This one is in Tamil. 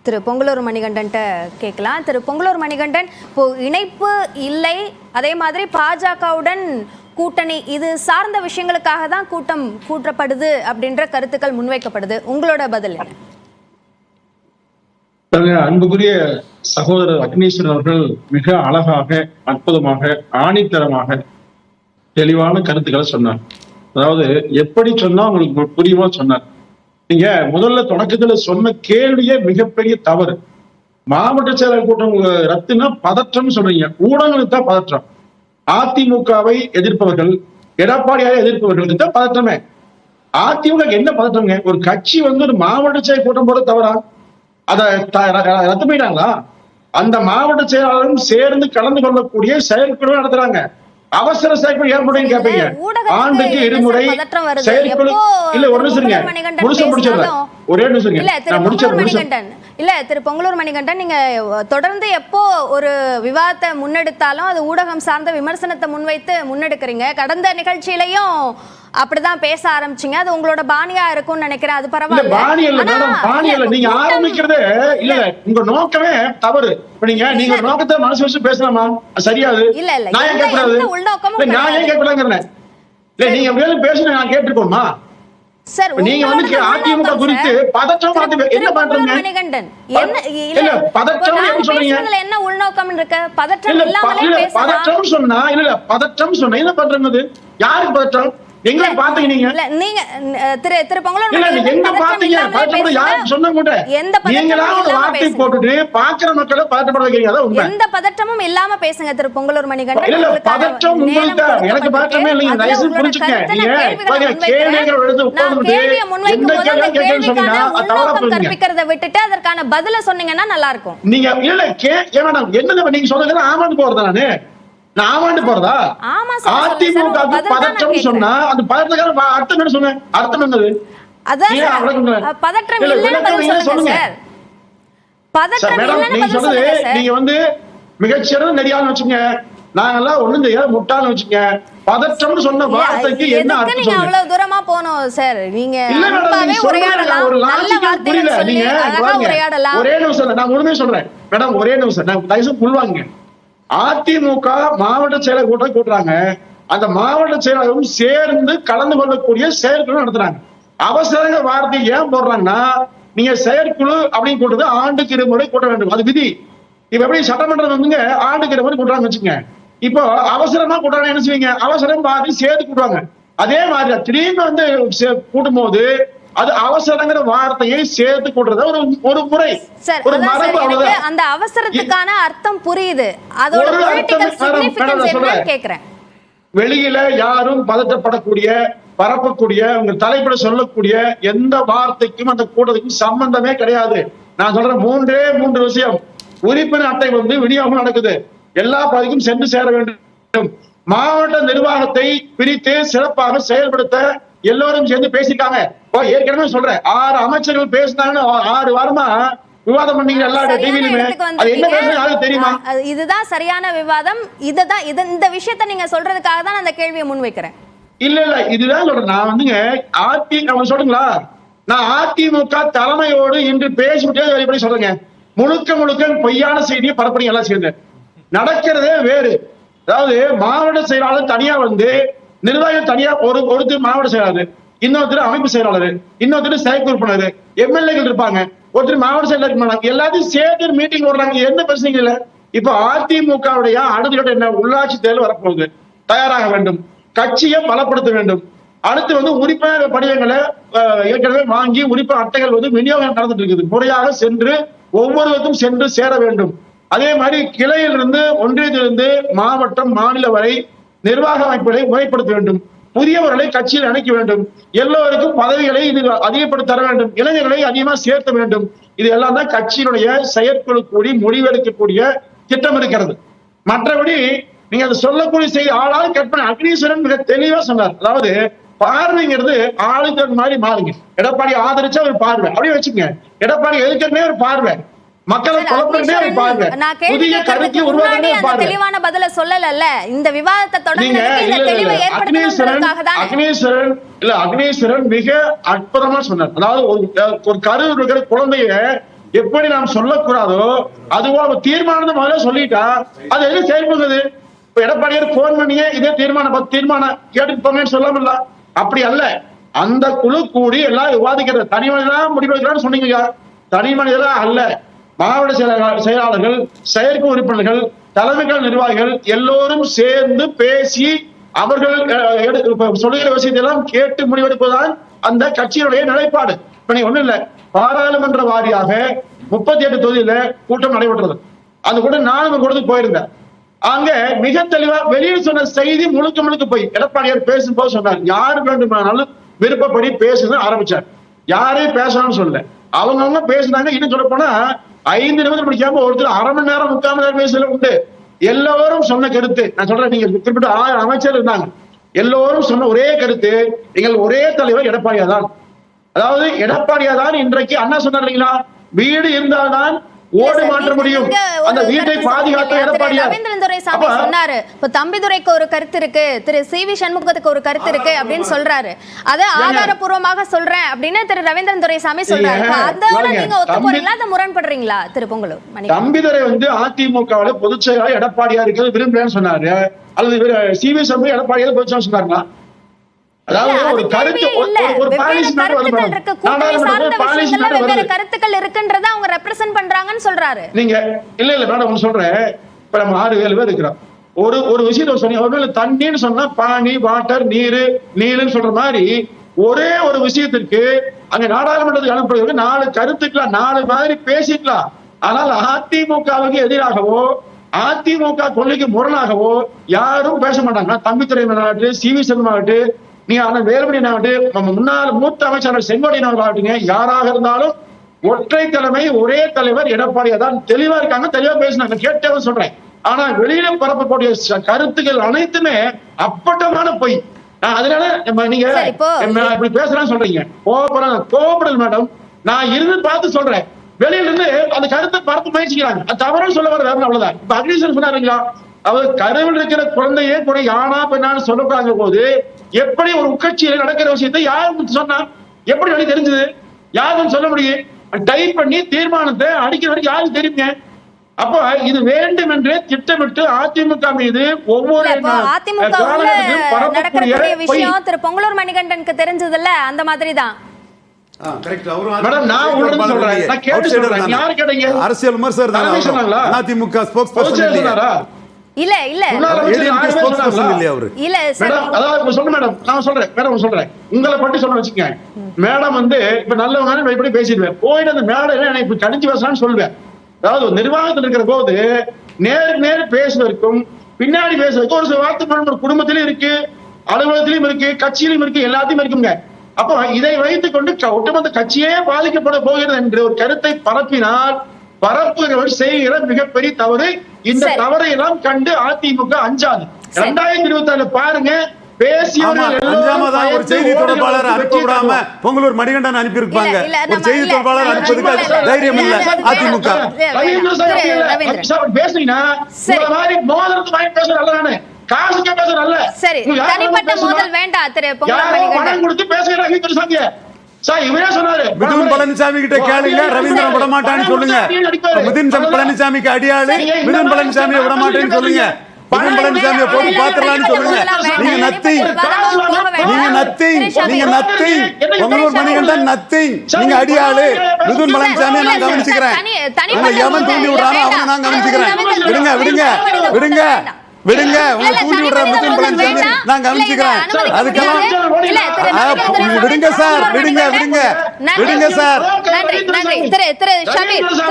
திரு பொங்கலூர் மணிகண்டன்ட்ட கேட்கலாம். திரு பொங்கலூர் மணிகண்டன், இப்போ இணைப்பு இல்லை, அதே மாதிரி பாஜகவுடன் கூட்டணி, இது சார்ந்த விஷயங்களுக்காக தான் கூட்டம் கூட்டப்படுது அப்படின்ற கருத்துக்கள் முன்வைக்கப்படுது. உங்களோட பதில் என்ன? அன்புக்குரிய சகோதரர் அக்னீஸ்வரன் அவர்கள் மிக அழகாக, அற்புதமாக, ஆணித்தரமாக தெளிவான கருத்துக்களை சொன்னார். அதாவது எப்படி சொன்னா உங்களுக்கு புரியுமா சொன்னார். நீங்க முதல்ல தொடக்கத்துல சொன்ன கேள்வியே மிகப்பெரிய தவறு. மாவட்ட செயலர் கூட்டம் ரத்துனா பதற்றம் சொல்றீங்க. ஊடகங்களுக்கு தான் பதற்றம். அதிமுகவை எதிர்ப்பவர்கள், எடப்பாடியாரை எதிர்ப்பவர்களுக்கு தான் பதற்றமே. அதிமுக என்ன பதற்றங்க? ஒரு கட்சி ஒரு மாவட்ட செயலர் கூட்டம் போட தவறா? அதை ரத்து பண்ணிட்டாங்களா? அந்த மாவட்ட செயலாளரும் சேர்ந்து கலந்து கொள்ளக்கூடிய செயற்குழு நடத்துறாங்க. அவசர செயற்குழு ஏற்படும் கேட்பீங்க. ஆண்டுக்கு இருமுறை செயற்குழு இல்ல. ஒரு நிமிஷம் முடிச்சிடுறேன். ஒரே நிமிஷம் இல்ல திரு பொங்கலூர் மணிகண்டன், நீங்க தொடர்ந்து எப்போ ஒரு விவாதத்தை முன்னெடுத்தாலும் அது ஊடகம் சார்ந்த விமர்சனத்தை முன்வைத்து முன்னெடுக்கிறீங்க. கடந்த நிகழ்ச்சியிலையும் அப்படிதான் பேச ஆரம்பிச்சீங்க. அது உங்களோட பாணியா இருக்கும்னு நினைக்கிறேன். அது பரவாயில்ல. நீங்க ஆரம்பிக்கிறது இல்ல, உங்க நோக்கமே தவறு. நீங்க நோக்கத்தை மனசு வச்சு பேசலாமா? சரியாது இல்ல இல்ல. நான் ஏன் கேட்கக்கூடாது? நான் ஏன் கேட்கலாங்கிறேன். இல்ல, நீங்க மேலும் பேசுன நான் கேட்டுக்கோமா? சார், நீங்க அதிமுக குறித்து பதற்றம் என்ன பண்றீங்க? பதற்றம் சொல்றீங்க. என்ன உள்நோக்கம் இருக்கு? பதற்றம் இல்லாமலே பேசலாம். பதற்றம் சொன்னா இல்ல, பதற்றம் சொன்னா என்ன பண்றது? யாருக்கு பதற்றம்? எங்க பாத்தீங்க நீங்க? நீங்க திரு பொங்கலூர் எங்க பாத்தீங்க? பதற்றம் யாருக்கு சொன்னாங்க? நீங்களா ஒரு வார்த்தை போட்டுட்டு பாக்குற மக்களை பதற்றப்பட வைக்கிறீங்க. அதான் உண்மை. எந்த பதற்றமும் இல்லாம பேசுங்க திரு பொங்கலூர் மணிகண்டன். இல்ல, பதற்றம் உங்களுக்கு, எனக்கு பதற்றமே இல்லைங்க. தயவு புரிஞ்சுக்கங்க. நீங்க கேள்விகள் எடுத்து உட்கார்ந்து எந்த கேள்வி கேட்கணும்னு சொன்னீங்கன்னா அது தவறா புரியுங்க. கற்பிக்கிறதை விட்டுட்டு அதற்கான பதில சொன்னீங்கன்னா நல்லா இருக்கும். நீங்க இல்ல என்ன நீங்க சொல்றது ஆமான்னு போறதா? நான் ஆமாண்டு போறதா? அதிமுக பதற்றம் சொன்னா அந்த பதற்றத்துக்கான அர்த்தம் என்ன சொன்னேன்? அர்த்தம் என்னது? பதற்றம் இல்லைன்னு சொல்லுங்க. நீங்க மிகச்சிறந்த நெறியான்னு வச்சுங்க. நாங்கெல்லாம் ஒண்ணும் தெரியாத முட்டான்னு வச்சுங்க. பதற்றம்னு சொன்ன வார்த்தைக்கு என்ன அர்த்தம்? நீங்க அவ்வளவு தூரமா போனோம் சார். நீங்க ஒரு லாஜிக்கல் புரியல. நீங்க ஒரே நிமிஷம் நான் முழுமையா சொல்றேன் மேடம். ஒரே நிமிஷம் நான் தயவு புல்வாங்க. அதிமுக மாவட்ட செயலர் கூட்டம் கூட்டுறாங்க. அந்த மாவட்ட செயலரும் சேர்ந்து கலந்து கொள்ளக்கூடிய செயற்குழு நடத்துறாங்க. அவசர வார்த்தை ஏன் போடுறாங்கன்னா, நீங்க செயற்குழு அப்படின்னு கூட்டது ஆண்டுக்கு இருமுறை கூட்ட வேண்டும், அது விதி. இப்ப எப்படி சட்டமன்றம் ஆண்டுக்கு இருமுறை கூட்டுறாங்க வச்சுங்க. இப்போ அவசரமா கூட்டுறாங்க, என்ன செய்வீங்க? அவசரம் வார்த்தை சேர்த்து கூட்டுவாங்க. அதே மாதிரி திரும்பி கூட்டும் போது அது அவசரங்கிற வார்த்தையை சேர்த்து கூட்டுறது ஒரு முறை, ஒரு மரபு. அவ்வளவுதான். அந்த அவசரத்துக்கான அர்த்தம் புரியுது. அதோட பொலிட்டிக்கல் சிக்னிஃபிகன்ஸ் என்னன்னு கேக்குறேன். வெளியில யாரும் பதட்டப்படக்கூடிய, பரப்பக்கூடிய, உங்க தலைப்பட சொல்லக்கூடிய எந்த வார்த்தைக்கும் அந்த கூட்டத்துக்கும் சம்பந்தமே கிடையாது. நான் சொல்றேன், மூன்று விஷயம். உறுப்பினர் அட்டை விநியோகம் நடக்குது. எல்லா பகுதிக்கும் சென்று சேர வேண்டும். மாவட்ட நிர்வாகத்தை பிரித்து சிறப்பாக செயல்படுத்த எல்லோரும் சேர்ந்து பேசிட்டாங்க. ஏற்கனவே சொல்றேன், 6 அமைச்சர்கள் பேசினாங்க. 6 வாரமா விவாதம் பண்ணீங்க எல்லா டிவிலுமே. அது என்ன பேசுறது யாருக்கு தெரியுமா? இதுதான் சரியான விவாதம். இந்த விஷயத்தை நீங்க சொல்றதுக்காக தான் அந்த கேள்வியை முன்வைக்கிறேன். இல்ல இதுதான் சொல்றேன். நான் சொல்லுங்களா, நான் அதிமுக தலைமையோடு இன்று பேசிவிட்டே எப்படி சொல்றேங்க. முழுக்க பொய்யான செய்தியை பரப்புறீங்க எல்லாம் சேர்ந்து. நடக்கிறதே வேறு. அதாவது மாவட்ட செயலாளர் தனியா நிர்வாகிகள் தனியா, ஒருத்தர் மாவட்ட செயலாளர், இன்னொருத்தர் அமைப்பு செயலாளர், இன்னொருத்தர் செயற்குழு உறுப்பினர், எம்எல்ஏக்கள் இருப்பாங்க, ஒருத்தர் மாவட்ட செயலாளர், எல்லாத்தையும் சேர்த்து மீட்டிங் போடுறாங்க. எந்த பிரச்சனையும் இல்ல. இப்ப அதிமுகவுடைய அடுத்த கட்டம் என்ன? உள்ளாட்சி தேர்தல் வரப்போகுது, தயாராக வேண்டும், கட்சியை பலப்படுத்த வேண்டும். அடுத்து உறுப்பினர் படிவங்களை ஏற்கனவே வாங்கி உறுப்பினர் அட்டைகள் விநியோகம் நடந்துட்டு இருக்குது. முறையாக சென்று ஒவ்வொருவருக்கும் சென்று சேர வேண்டும். அதே மாதிரி கிளையிலிருந்து, ஒன்றியத்திலிருந்து மாவட்டம், மாநில வரை நிர்வாக அமைப்புகளை முறைப்படுத்த வேண்டும். புதியவர்களை கட்சியில் அணைக்க வேண்டும். எல்லோருக்கும் பதவிகளை அதிகப்படுத்த தர வேண்டும். இளைஞர்களை அதிகமா சேர்த்த வேண்டும். இது எல்லாம் தான் கட்சியினுடைய செயற்குழு கூடி முடிவெடுக்கக்கூடிய திட்டம் இருக்கிறது. மற்றபடி நீங்க அதை சொல்லக்கூடிய செய்தி ஆளாலும் கற்பனை. அக்னீஸ்வரன் மிக தெளிவா சொன்னார். அதாவது பார்வைங்கிறது ஆளுக்கு மாதிரி மாறுங்க. எடப்பாடி ஆதரிச்சா ஒரு பார்வை, அப்படியே வச்சுங்க. எடப்பாடி எதிர்க்கிறதே ஒரு பார்வை, மக்களை குழப்பறதே ஒரு பார்வை, புதிய கருத்து உருவாக்குறதே ஒரு பார்வை. தெளிவான பதில சொல்லல. இந்த விவாதத்தை தொடர்ந்து இந்த தெளிவை ஏற்படுத்தணும்ன்றதுக்காக தான் அக்னீஸ்வரன் மிக அற்புதமா சொன்னார். அதாவது ஒரு கரு இருக்கிற குழந்தைய எப்படி நாம் சொல்லக்கூடாதோ அதுபோல தீர்மானத்தை முதல்ல சொல்லிட்டா அது எது செயல்படுது? இப்ப எடப்பாடியார் போன் பண்ணியே இதே தீர்மானம் கேட்டுட்டு போங்கன்னு சொல்லாமல்ல. அப்படி அல்ல, அந்த குழு கூடி எல்லாம் விவாதிக்கிறது. தனி மனிதனா முடிவெடுக்கிறான்னு சொன்னீங்க. தனி மனிதனா அல்ல, மாவட்ட செயலாளர்கள், செயற்கை உறுப்பினர்கள், தலைமைகள், நிர்வாகிகள் எல்லோரும் சேர்ந்து பேசி அவர்கள் சொல்லுகிற விஷயத்தை எல்லாம் கேட்டு முடிவெடுப்பதுதான் அந்த கட்சியினுடைய நிலைப்பாடு. இப்ப நீ ஒண்ணு இல்ல, பாராளுமன்ற வாரியாக 38 தொகுதியில கூட்டம் நடைபெற்றது. அந்த கூட்டம் 4 கூட்டத்துக்கு போயிருந்தேன். அங்க மிக தெளிவா வெளியில் சொன்ன செய்தி முழுக்க போய் எடப்பாடியார் பேசும்போது சொன்னார், யாரு வேண்டுமானாலும் விருப்பப்படி பேசுன்னு ஆரம்பிச்சார். யாரையும் பேசணும்னு சொல்லல, அவங்கவுங்க பேசுனாங்க. இன்னும் சொல்ல போனா 5 நிமிடம் முடிக்காம ஒருத்தர் 1/2 மணி நேரம் 3/4 மணி நேரம் பேசல உண்டு. எல்லோரும் சொன்ன கருத்து நான் சொல்றேன், நீங்க குறிப்பிட்ட 6 அமைச்சர் இருந்தாங்க, எல்லோரும் சொன்ன ஒரே கருத்து, எங்கள் ஒரே தலைவர் எடப்பாடியா தான். அதாவது எடப்பாடியா தான். இன்றைக்கு அண்ணா சொன்னார் இல்லைங்களா, வீடு இருந்தால்தான் ஓடு மாற்ற முடியும், அந்த வீட்டை பாதுகாத்த எடப்பாடியார். ரவீந்திரன் துரைசாமி சொன்னாரு, இப்ப தம்பிதுரைக்கு ஒரு கருத்து இருக்கு, திரு சி.வி. சண்முகத்துக்கு ஒரு கருத்து இருக்கு அப்படின்னு சொல்றாரு. அதை ஆதாரபூர்வமாக சொல்றேன் அப்படின்னு திரு ரவீந்திரன் துரைசாமி சொல்றாரு. அதோட நீங்க ஒத்து போறீங்களா, அதை முரண்படுறீங்களா? திரு பொங்கலூர் தம்பிதுரை அதிமுகவில் பொதுச் செயலாளர் எடப்பாடியார் இருக்கிறது விரும்பலன்னு சொன்னாரு, அல்லது சி.வி. சண்முகம் எடப்பாடியார் பொதுச் செயலாளர் சொன்னாருங்களா? அதாவது ஒரு கருத்து, ஒரு கருத்துக்கள் இருக்குன்றத அவங்க ரெப்ரசன்ட் பண்றாங்கன்னு சொல்றாரு. நீங்க இல்ல மேடம் ஒன்னு சொல்றேன், இப்ப நம்ம 6-7 பேர் இருக்கிறோம். ஒரு விஷயத்த சொன்னீங்க, ஒருவேளை தண்ணின்னு சொன்னா பானி, வாட்டர், நீருன்னு சொல்ற மாதிரி ஒரே ஒரு விஷயத்திற்கு அங்க நாடாளுமன்றத்துக்கு அனுப்புறதுக்கு 4 கருத்துக்கலாம், 4 மாதிரி பேசிக்கலாம். ஆனால் அதிமுகவுக்கு எதிராகவோ அதிமுக கொள்கைக்கு முரணாகவோ யாரும் பேச மாட்டாங்க. தம்பித்துறை ஆகட்டும், சி.வி. சண்முகம் ஆகட்டும், நீ வேலுமணி ஆகட்டும், முன்னாள் மூத்த அமைச்சர் செங்கோட்டையன் ஆகட்டும், யாராக இருந்தாலும் ஒற்றை தலைமை, ஒரே தலைவர் எடப்பாடியா தான். தெளிவா இருக்காங்க, தெளிவா பேசினாங்க, கேட்டே சொல்றேன். ஆனா வெளியில பரப்பக்கூடிய கருத்துக்கள் அனைத்துமே அப்பட்டமான பொய். அதனால நீங்க இப்படி பேசலாம் சொல்றீங்க, கோபப்படல் மேடம். நான் இருந்து பார்த்து சொல்றேன், வெளியில இருந்து அந்த கருத்தை பரப்ப முயற்சிக்கிறாங்க, அது தவறுன்னு சொல்ல வர வேற அவ்வளவுதான். இப்ப அக்னிசன் சொன்னாருங்களா, அவர் கருவில் இருக்கிற குழந்தையே கூட யானா பெண்ணான்னு சொல்லக்கூடாத போது எப்படி ஒரு உட்கட்சியில் நடக்கிற விஷயத்தை யாருக்கு சொன்னா, எப்படி வழி தெரிஞ்சது? யாருன்னு சொல்ல முடியும்? டைப் பண்ணி தீர்மானத்தை அடிக்கிற வரைக்கும் யாருக்கு தெரியுங்க? அப்ப இது வேண்டும் என்று திட்டமிட்டு அதிமுக மீது ஒவ்வொரு நடக்கக்கூடிய விஷயம் திரு பொங்கலூர் மணிகண்டனுக்கு தெரிஞ்சதில்ல, அந்த மாதிரிதான். அரசியல் விமர்சகர் அதிமுக ஸ்போக்ஸ் பர்சன் இல்லையா? இல்ல இல்ல இல்ல அதாவது சொல்றேன் மேடம், நான் சொல்றேன் உங்களை பற்றி சொல்ல வச்சுக்கங்க. மேடம் இப்ப நல்லவங்க இப்படி பேசிடுவேன், போயிட்டு அந்த மேடம் எனக்கு கடிச்சு பேசலாம்னு சொல்லுவேன். அதாவது நிர்வாகத்தில் இருக்கிற போது நேருக்கு பேசுவதற்கும் பின்னாடி பேசுவதற்கும் ஒரு சில வார்த்தை குடும்பத்திலும் இருக்கு, அலுவலகத்திலும் இருக்கு, கட்சியிலும் இருக்கு, எல்லாத்தையும் இருக்குங்க. அப்போ இதை வைத்துக் கொண்டு ஒட்டுமொத்த கட்சியே பாதிக்கப்பட போகிறது என்ற ஒரு கருத்தை பரப்பினால் பரப்புகிறவர் செய்கிற மிகப்பெரிய தவறு. இந்த தவறை எல்லாம் கண்டு அதிமுக அஞ்சாது. 2024 பாருங்க, ஒரு செய்தி தொடர்பாளர் அனுப்ப விடாம பொங்கலூர் மணிகண்டன் அனுப்பி இருப்பாங்க. ஒரு செய்தி தொடர்பாளர் அனுப்பதுக்கு தைரியம் இல்ல அதிமுக. பேசுறீங்கன்னா காசுக்கே பேச நல்ல. சரி, தனிப்பட்ட மோதல் வேண்டாம் திரு பொங்கலூர் மணிகண்டன். கொடுத்து பேசுகிறாங்க சார். இவரே சொன்னாரு, மிதுன் பழனிசாமி கிட்ட கேளுங்க, ரவீந்திரன் விடமாட்டான்னு சொல்லுங்க. மிதுன் பழனிசாமிக்கு அடியாளு, மிதுன் பழனிசாமியை விடமாட்டேன்னு சொல்லுங்க. மிதுன் பழனிசாமியை போட்டு பாத்துடலாம்னு சொல்லுங்க. நீங்க நத்திங், பொங்கலூர் மணிகண்டன் நத்திங். நீங்க அடியாளு. மிதுன் பழனிசாமியை நான் கவனிச்சுக்கிறேன். எவன் தூண்டி விடுறானோ அவனை நான் கவனிச்சுக்கிறேன். விடுங்க உங்களை தூண்டி விடுற மிதுன் பழனிசாமி நான் கவனிச்சுக்கிறேன். அதுக்கெல்லாம் விடுங்க சார், விடுங்க சார். நன்றி திரு ஷமீர்.